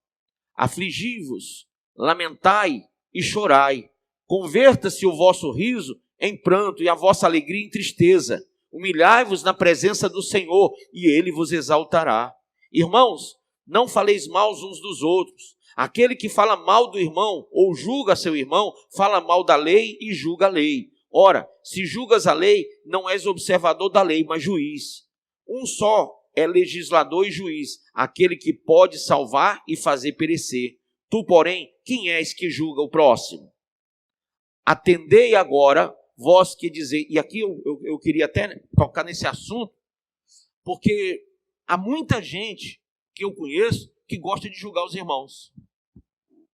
Afligi-vos, lamentai e chorai. Converta-se o vosso riso em pranto e a vossa alegria em tristeza. Humilhai-vos na presença do Senhor e ele vos exaltará. Irmãos, não faleis mal uns dos outros. Aquele que fala mal do irmão ou julga seu irmão, fala mal da lei e julga a lei. Ora, se julgas a lei, não és observador da lei, mas juiz. Um só é legislador e juiz, aquele que pode salvar e fazer perecer. Tu, porém, quem és que julga o próximo? Atendei agora, vós que dizei, e aqui eu queria até tocar nesse assunto, porque há muita gente que eu conheço que gosta de julgar os irmãos.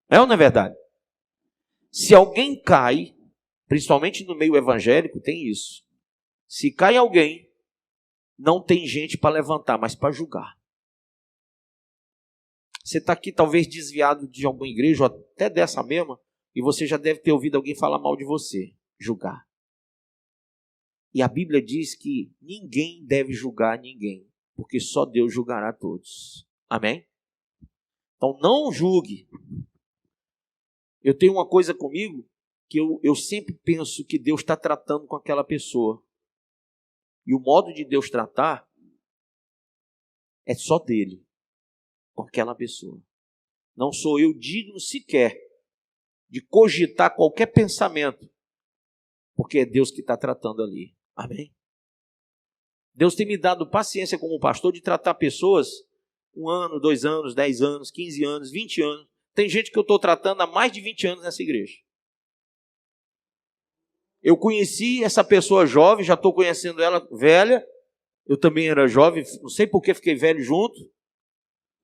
É ou não é verdade? Se alguém cai, principalmente no meio evangélico, tem isso. Se cai alguém, não tem gente para levantar, mas para julgar. Você está aqui talvez desviado de alguma igreja, ou até dessa mesma, e você já deve ter ouvido alguém falar mal de você, julgar. E a Bíblia diz que ninguém deve julgar ninguém, porque só Deus julgará todos. Amém? Então não julgue. Eu tenho uma coisa comigo, que eu sempre penso que Deus está tratando com aquela pessoa. E o modo de Deus tratar é só dele, com aquela pessoa. Não sou eu digno sequer de cogitar qualquer pensamento, porque é Deus que está tratando ali. Amém? Deus tem me dado paciência como pastor de tratar pessoas 1 ano, 2 anos, 10 anos, 15 anos, 20 anos. Tem gente que eu estou tratando há mais de 20 anos nessa igreja. Eu conheci essa pessoa jovem, já estou conhecendo ela velha. Eu também era jovem, não sei por que fiquei velho junto.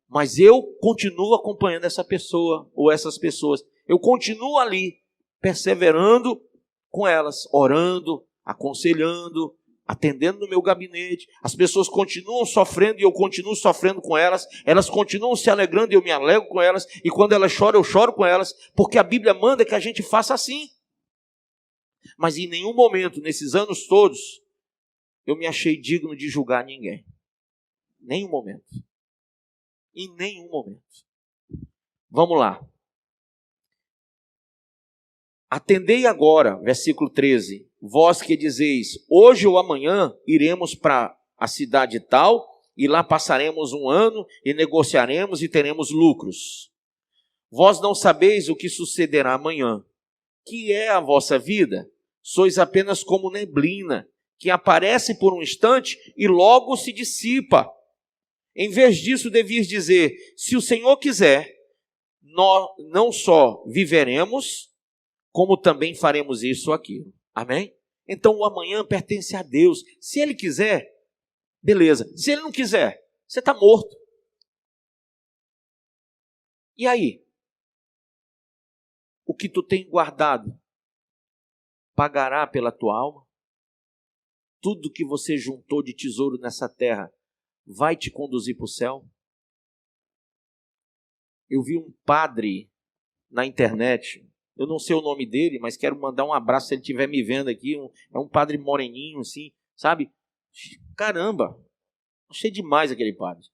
Mas eu continuo acompanhando essa pessoa ou essas pessoas. Eu continuo ali, perseverando com elas, orando, aconselhando, atendendo no meu gabinete. As pessoas continuam sofrendo e eu continuo sofrendo com elas. Elas continuam se alegrando e eu me alegro com elas. E quando elas choram, eu choro com elas, porque a Bíblia manda que a gente faça assim. Mas em nenhum momento, nesses anos todos, eu me achei digno de julgar ninguém. Nenhum momento. Em nenhum momento. Vamos lá. Atendei agora, versículo 13. Vós que dizeis, hoje ou amanhã iremos para a cidade tal, e lá passaremos 1 ano, e negociaremos e teremos lucros. Vós não sabeis o que sucederá amanhã. Que é a vossa vida? Sois apenas como neblina, que aparece por um instante e logo se dissipa. Em vez disso, devias dizer, se o Senhor quiser, nós não só viveremos, como também faremos isso ou aquilo. Amém? Então o amanhã pertence a Deus. Se Ele quiser, beleza. Se Ele não quiser, você está morto. E aí? O que tu tem guardado pagará pela tua alma? Tudo que você juntou de tesouro nessa terra vai te conduzir para o céu? Eu vi um padre na internet, eu não sei o nome dele, mas quero mandar um abraço se ele estiver me vendo aqui. É um padre moreninho, assim, sabe? Caramba, achei demais aquele padre.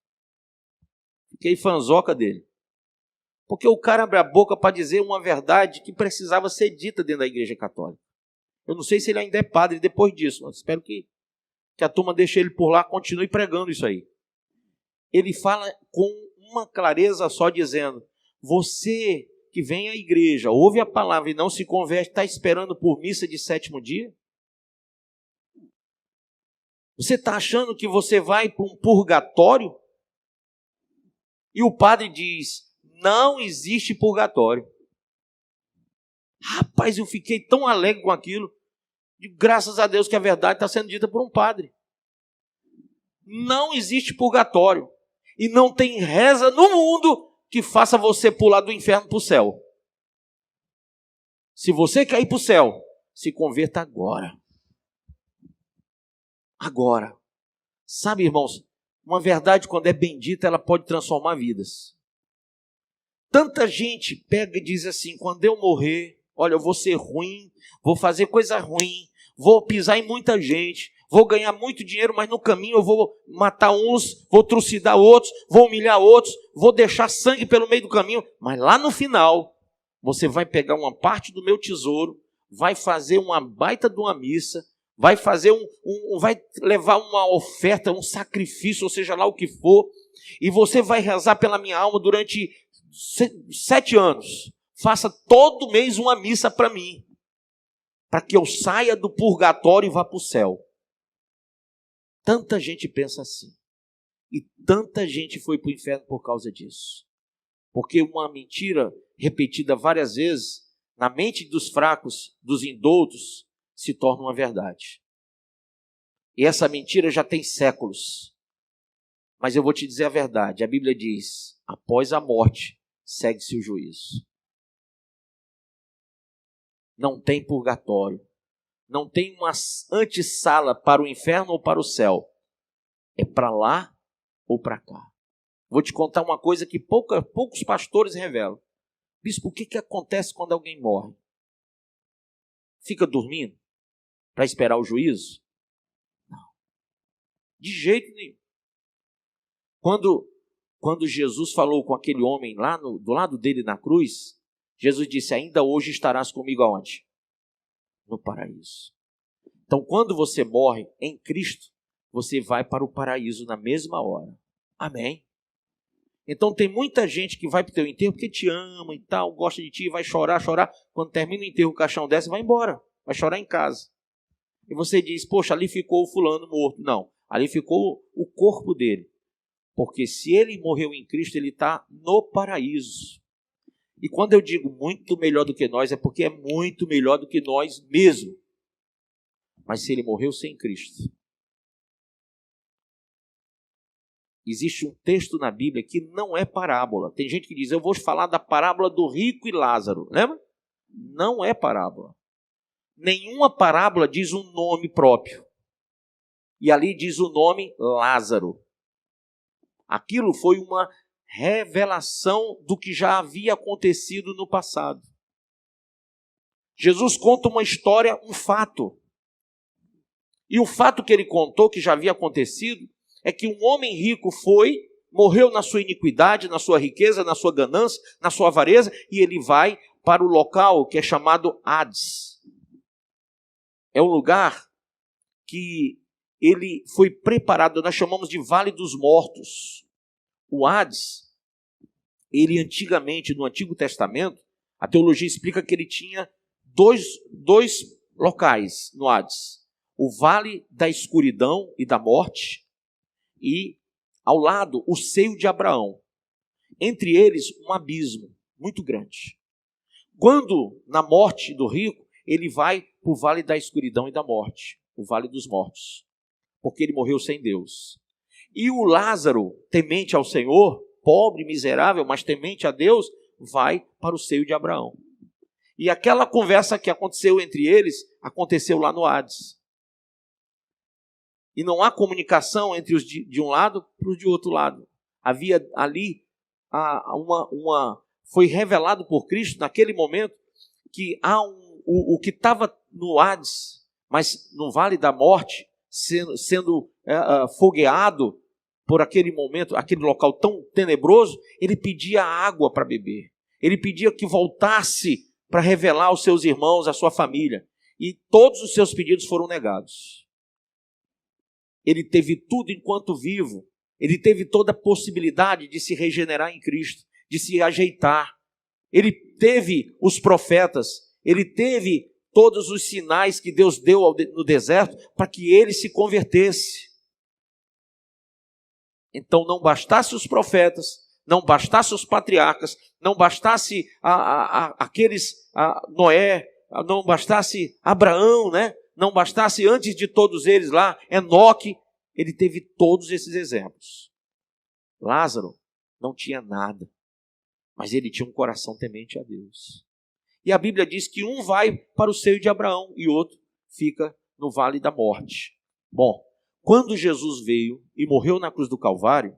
Fiquei fanzoca dele. Porque o cara abre a boca para dizer uma verdade que precisava ser dita dentro da Igreja Católica. Eu não sei se ele ainda é padre depois disso, mas espero que a turma deixe ele por lá, continue pregando isso aí. Ele fala com uma clareza só, dizendo, você que vem à igreja, ouve a palavra e não se converte, está esperando por missa de 7º dia? Você está achando que você vai para um purgatório? E o padre diz, não existe purgatório. Rapaz, eu fiquei tão alegre com aquilo. E graças a Deus que a verdade está sendo dita por um padre. Não existe purgatório. E não tem reza no mundo que faça você pular do inferno para o céu. Se você quer ir para o céu, se converta agora. Agora. Sabe, irmãos, uma verdade quando é bendita, ela pode transformar vidas. Tanta gente pega e diz assim, quando eu morrer, olha, eu vou ser ruim, vou fazer coisa ruim, vou pisar em muita gente, vou ganhar muito dinheiro, mas no caminho eu vou matar uns, vou trucidar outros, vou humilhar outros, vou deixar sangue pelo meio do caminho, mas lá no final, você vai pegar uma parte do meu tesouro, vai fazer uma baita de uma missa, vai fazer vai levar uma oferta, um sacrifício, ou seja lá o que for, e você vai rezar pela minha alma durante 7 anos. Faça todo mês uma missa para mim, para que eu saia do purgatório e vá para o céu. Tanta gente pensa assim. E tanta gente foi para o inferno por causa disso. Porque uma mentira repetida várias vezes, na mente dos fracos, dos indoutos, se torna uma verdade. E essa mentira já tem séculos. Mas eu vou te dizer a verdade. A Bíblia diz, após a morte, segue-se o juízo. Não tem purgatório. Não tem uma antessala para o inferno ou para o céu. É para lá ou para cá. Vou te contar uma coisa que poucos pastores revelam. Bispo, o que acontece quando alguém morre? Fica dormindo para esperar o juízo? Não. De jeito nenhum. Quando Jesus falou com aquele homem lá do lado dele na cruz, Jesus disse, ainda hoje estarás comigo aonde? No paraíso. Então, quando você morre em Cristo, você vai para o paraíso na mesma hora. Amém? Então, tem muita gente que vai para o teu enterro porque te ama e tal, gosta de ti, vai chorar. Quando termina o enterro, o caixão desce e vai embora. vai chorar em casa. E você diz, poxa, ali ficou o fulano morto. Não, ali ficou o corpo dele. Porque se ele morreu em Cristo, ele está no paraíso. E quando eu digo muito melhor do que nós, é porque é muito melhor do que nós mesmo. Mas se ele morreu sem Cristo. Existe um texto na Bíblia que não é parábola. Tem gente que diz, eu vou falar da parábola do rico e Lázaro. Lembra? Não é parábola. Nenhuma parábola diz um nome próprio. E ali diz o nome Lázaro. Aquilo foi uma revelação do que já havia acontecido no passado. Jesus conta uma história, um fato. E o fato que ele contou, que já havia acontecido, é que um homem rico morreu na sua iniquidade, na sua riqueza, na sua ganância, na sua avareza, e ele vai para o local que é chamado Hades. É um lugar que ele foi preparado, nós chamamos de Vale dos Mortos. O Hades, ele antigamente, no Antigo Testamento, a teologia explica que ele tinha dois locais no Hades. O Vale da Escuridão e da Morte, e ao lado o seio de Abraão. Entre eles um abismo muito grande. Quando na morte do rico, ele vai para o Vale da Escuridão e da Morte, o Vale dos Mortos, porque ele morreu sem Deus. E o Lázaro, temente ao Senhor, pobre, miserável, mas temente a Deus, vai para o seio de Abraão. E aquela conversa que aconteceu entre eles, aconteceu lá no Hades. E não há comunicação entre os de um lado para os de outro lado. Havia ali foi revelado por Cristo naquele momento que há o que estava no Hades, mas no Vale da Morte, sendo fogueado por aquele momento, aquele local tão tenebroso, ele pedia água para beber. Ele pedia que voltasse para revelar aos seus irmãos, à sua família. E todos os seus pedidos foram negados. Ele teve tudo enquanto vivo. Ele teve toda a possibilidade de se regenerar em Cristo, de se ajeitar. Ele teve os profetas, ele teve todos os sinais que Deus deu no deserto para que ele se convertesse. Então não bastasse os profetas, não bastasse os patriarcas, não bastasse Noé, não bastasse Abraão, né? Não bastasse antes de todos eles lá, Enoque, ele teve todos esses exemplos. Lázaro não tinha nada, mas ele tinha um coração temente a Deus. E a Bíblia diz que um vai para o seio de Abraão e outro fica no vale da morte. Bom, quando Jesus veio e morreu na cruz do Calvário,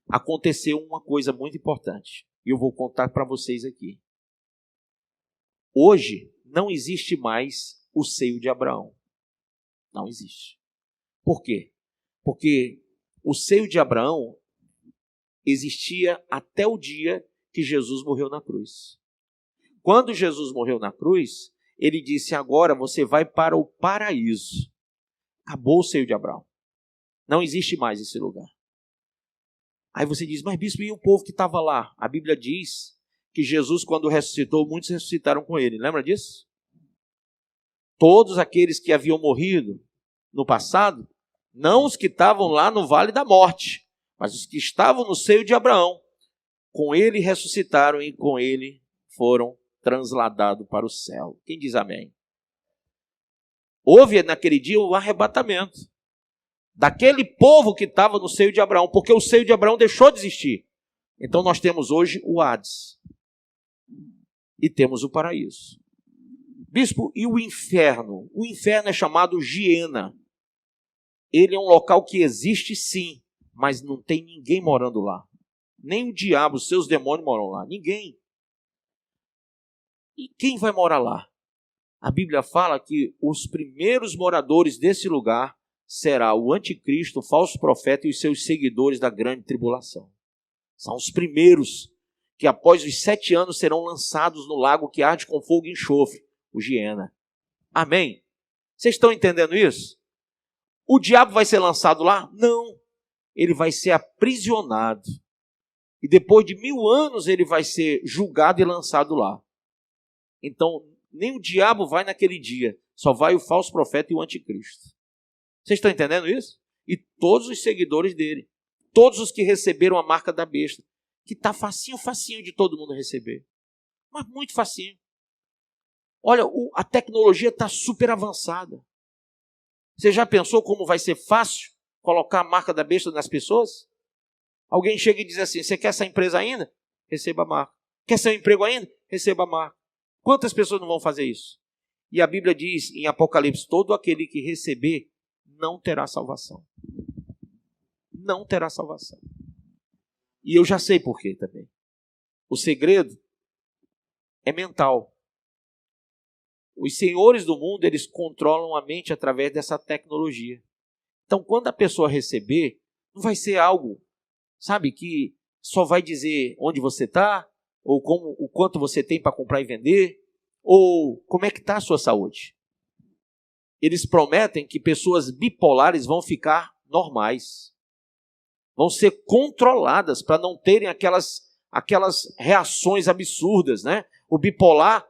aconteceu uma coisa muito importante. E eu vou contar para vocês aqui. Hoje não existe mais o seio de Abraão. Não existe. Por quê? Porque o seio de Abraão existia até o dia que Jesus morreu na cruz. Quando Jesus morreu na cruz, ele disse, agora você vai para o paraíso. Acabou o seio de Abraão. Não existe mais esse lugar. Aí você diz, mas bispo, e o povo que estava lá? A Bíblia diz que Jesus, quando ressuscitou, muitos ressuscitaram com ele. Lembra disso? Todos aqueles que haviam morrido no passado, não os que estavam lá no vale da morte, mas os que estavam no seio de Abraão, com ele ressuscitaram e com ele foram transladados para o céu. Quem diz amém? Houve naquele dia o arrebatamento daquele povo que estava no seio de Abraão, porque o seio de Abraão deixou de existir. Então nós temos hoje o Hades e temos o paraíso. Bispo, e o inferno? O inferno é chamado Giena. Ele é um local que existe sim, mas não tem ninguém morando lá. Nem o diabo, os seus demônios moram lá. Ninguém. E quem vai morar lá? A Bíblia fala que os primeiros moradores desse lugar será o anticristo, o falso profeta e os seus seguidores da grande tribulação. São os primeiros que após os 7 anos serão lançados no lago que arde com fogo e enxofre, o Giena. Amém? Vocês estão entendendo isso? O diabo vai ser lançado lá? Não. Ele vai ser aprisionado. E depois de 1000 anos ele vai ser julgado e lançado lá. Então, nem o diabo vai naquele dia. Só vai o falso profeta e o anticristo. Vocês estão entendendo isso? E todos os seguidores dele. Todos os que receberam a marca da besta. Que está facinho de todo mundo receber. Mas muito facinho. Olha, a tecnologia está super avançada. Você já pensou como vai ser fácil colocar a marca da besta nas pessoas? Alguém chega e diz assim, você quer essa empresa ainda? Receba a marca. Quer seu emprego ainda? Receba a marca. Quantas pessoas não vão fazer isso? E a Bíblia diz em Apocalipse, todo aquele que receber não terá salvação. Não terá salvação. E eu já sei por quê também. O segredo é mental. Os senhores do mundo, eles controlam a mente através dessa tecnologia. Então, quando a pessoa receber, não vai ser algo, sabe, que só vai dizer onde você está, ou o quanto você tem para comprar e vender, ou como é que está a sua saúde. Eles prometem que pessoas bipolares vão ficar normais. Vão ser controladas para não terem aquelas reações absurdas, né? O bipolar,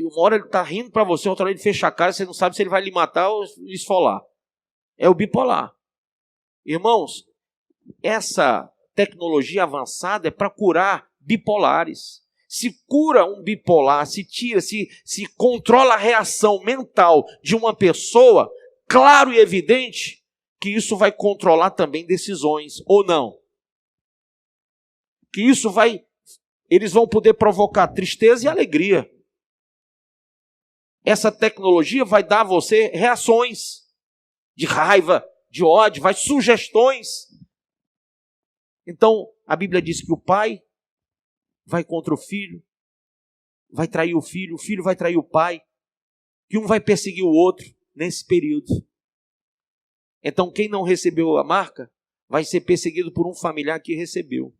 uma hora ele está rindo para você, outra hora ele fecha a cara, você não sabe se ele vai lhe matar ou lhe esfolar. É o bipolar. Irmãos, essa tecnologia avançada é para curar bipolares. Se cura um bipolar, se controla a reação mental de uma pessoa, claro e evidente que isso vai controlar também decisões, ou não. Que eles vão poder provocar tristeza e alegria. Essa tecnologia vai dar a você reações de raiva, de ódio, sugestões. Então, a Bíblia diz que o pai vai contra o filho, vai trair o filho vai trair o pai, que um vai perseguir o outro nesse período. Então, quem não recebeu a marca vai ser perseguido por um familiar que recebeu.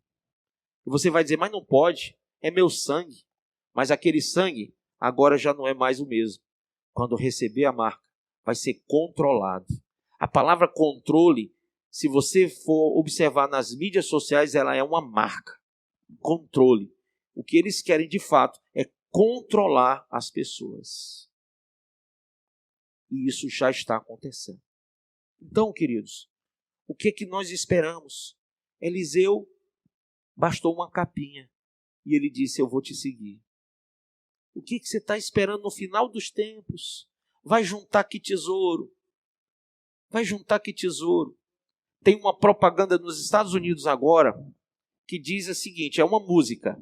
E você vai dizer, mas não pode, é meu sangue. Mas aquele sangue agora já não é mais o mesmo. Quando receber a marca, vai ser controlado. A palavra controle, se você for observar nas mídias sociais, ela é uma marca. Controle. O que eles querem de fato é controlar as pessoas. E isso já está acontecendo. Então, queridos, o que nós esperamos? Eliseu bastou uma capinha e ele disse, eu vou te seguir. O que você está esperando no final dos tempos? Vai juntar que tesouro? Vai juntar que tesouro? Tem uma propaganda nos Estados Unidos agora que diz o seguinte, é uma música,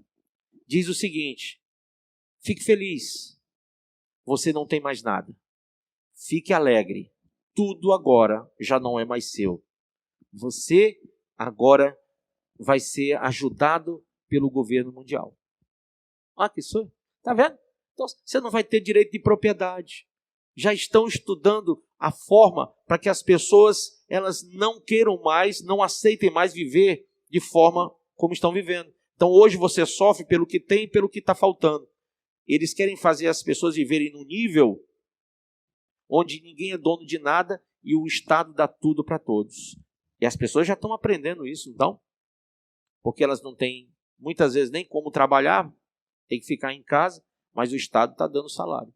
diz o seguinte, fique feliz, você não tem mais nada. Fique alegre, tudo agora já não é mais seu. Você agora vai ser ajudado pelo governo mundial. Olha que isso, está vendo? Então, você não vai ter direito de propriedade. Já estão estudando a forma para que as pessoas elas não queiram mais, não aceitem mais viver de forma como estão vivendo. Então hoje você sofre pelo que tem e pelo que está faltando. Eles querem fazer as pessoas viverem num nível onde ninguém é dono de nada e o Estado dá tudo para todos. E as pessoas já estão aprendendo isso, então, porque elas não têm, muitas vezes, nem como trabalhar, tem que ficar em casa, mas o Estado está dando salário,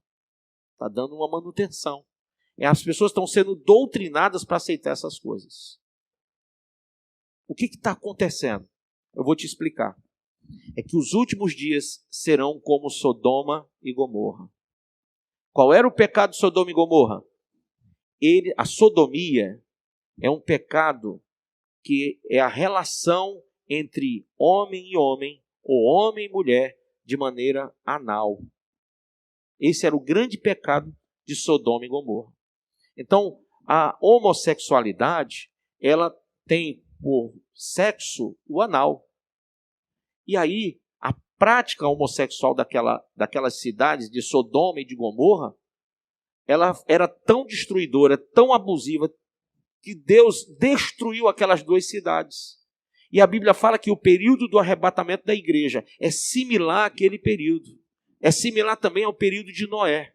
está dando uma manutenção. E as pessoas estão sendo doutrinadas para aceitar essas coisas. O que está acontecendo? Eu vou te explicar. É que os últimos dias serão como Sodoma e Gomorra. Qual era o pecado de Sodoma e Gomorra? A sodomia é um pecado que é a relação entre homem e homem, ou homem e mulher, de maneira anal. Esse era o grande pecado de Sodoma e Gomorra. Então, a homossexualidade, ela tem por sexo o anal. E aí, a prática homossexual daquelas cidades de Sodoma e de Gomorra, ela era tão destruidora, tão abusiva, que Deus destruiu aquelas duas cidades. E a Bíblia fala que o período do arrebatamento da igreja é similar àquele período. É similar também ao período de Noé.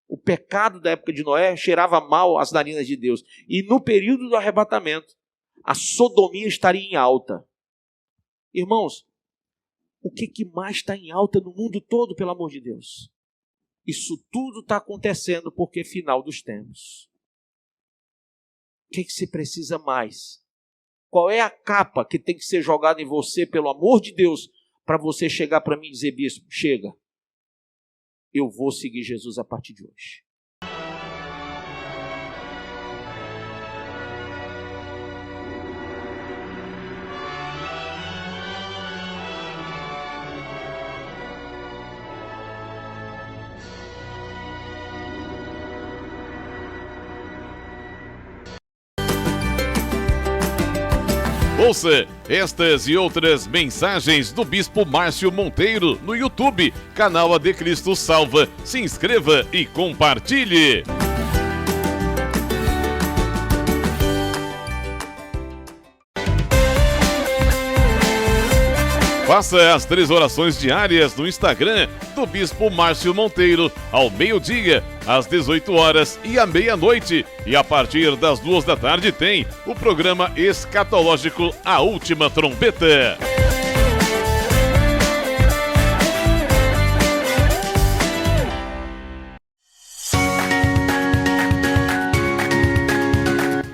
O pecado da época de Noé cheirava mal às narinas de Deus. E no período do arrebatamento, a sodomia estaria em alta. Irmãos, o que mais está em alta no mundo todo, pelo amor de Deus? Isso tudo está acontecendo porque é final dos tempos. O que você precisa mais? Qual é a capa que tem que ser jogada em você, pelo amor de Deus, para você chegar para mim e dizer, bispo, chega, eu vou seguir Jesus a partir de hoje. Ouça estas e outras mensagens do Bispo Márcio Monteiro no YouTube, canal AD Cristo Salva. Se inscreva e compartilhe. Faça as 3 orações diárias no Instagram do Bispo Márcio Monteiro, ao meio-dia, às 18 horas e à meia-noite. E a partir das 2 da tarde tem o programa escatológico A Última Trombeta.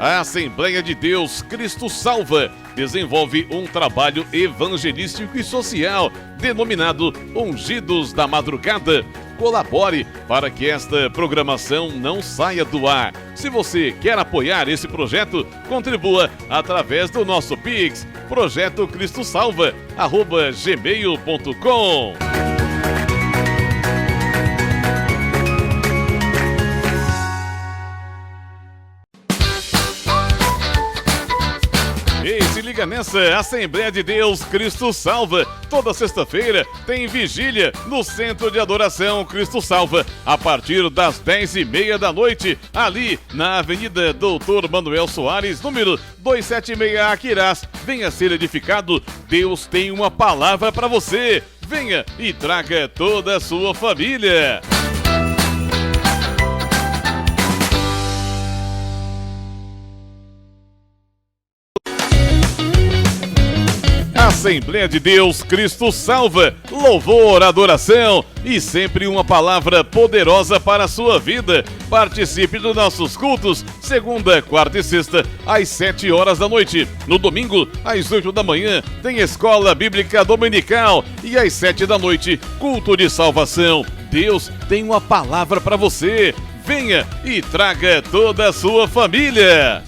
A Assembleia de Deus Cristo Salva desenvolve um trabalho evangelístico e social denominado Ungidos da Madrugada. Colabore para que esta programação não saia do ar. Se você quer apoiar esse projeto, contribua através do nosso Pix, projetocristosalva@gmail.com. Liga nessa, Assembleia de Deus Cristo Salva. Toda sexta-feira tem vigília no Centro de Adoração Cristo Salva, a partir das 10h30 da noite, ali na Avenida Doutor Manuel Soares, número 276, Aquirás. Venha ser edificado, Deus tem uma palavra para você. Venha e traga toda a sua família. Assembleia de Deus Cristo Salva, louvor, adoração e sempre uma palavra poderosa para a sua vida. Participe dos nossos cultos, segunda, quarta e sexta, às 7 horas da noite. No domingo, às 8 da manhã, tem Escola Bíblica Dominical e às 7 da noite, culto de salvação. Deus tem uma palavra para você. Venha e traga toda a sua família.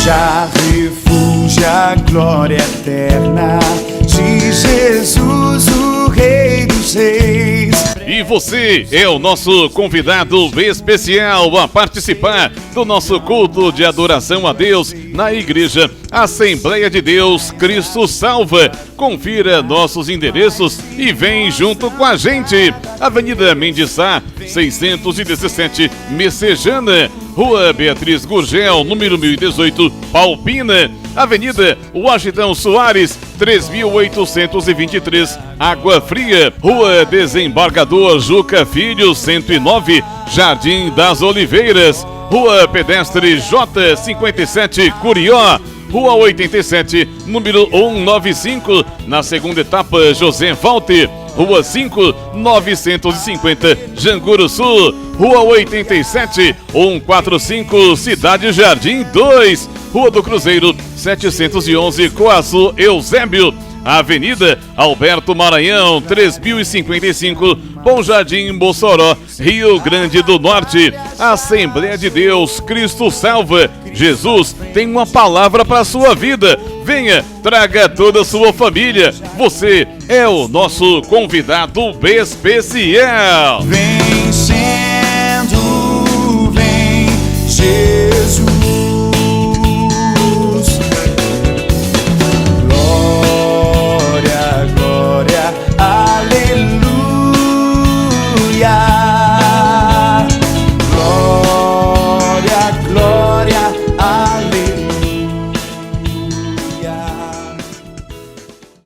Já refúgio a glória eterna de Jesus, o Rei dos Reis. E você é o nosso convidado especial a participar do nosso culto de adoração a Deus na Igreja Assembleia de Deus Cristo Salva. Confira nossos endereços e vem junto com a gente. Avenida Mendes Sá, 617, Messejana. Rua Beatriz Gurgel, número 1018, Palpina. Avenida Washington Soares, 3823, Água Fria. Rua Desembargador Juca Filho, 109, Jardim das Oliveiras. Rua Pedestre J57, Curió. Rua 87, número 195, na segunda etapa, José Valte. Rua 5, 950, Janguru Sul. Rua 87, 145, Cidade Jardim 2. Rua do Cruzeiro, 711, Coaçu, Eusébio. Avenida Alberto Maranhão, 3055, Bom Jardim, Mossoró, Rio Grande do Norte. Assembleia de Deus Cristo Salva. Jesus tem uma palavra para a sua vida. Venha, traga toda a sua família. Você é o nosso convidado especial. Vem sendo, vem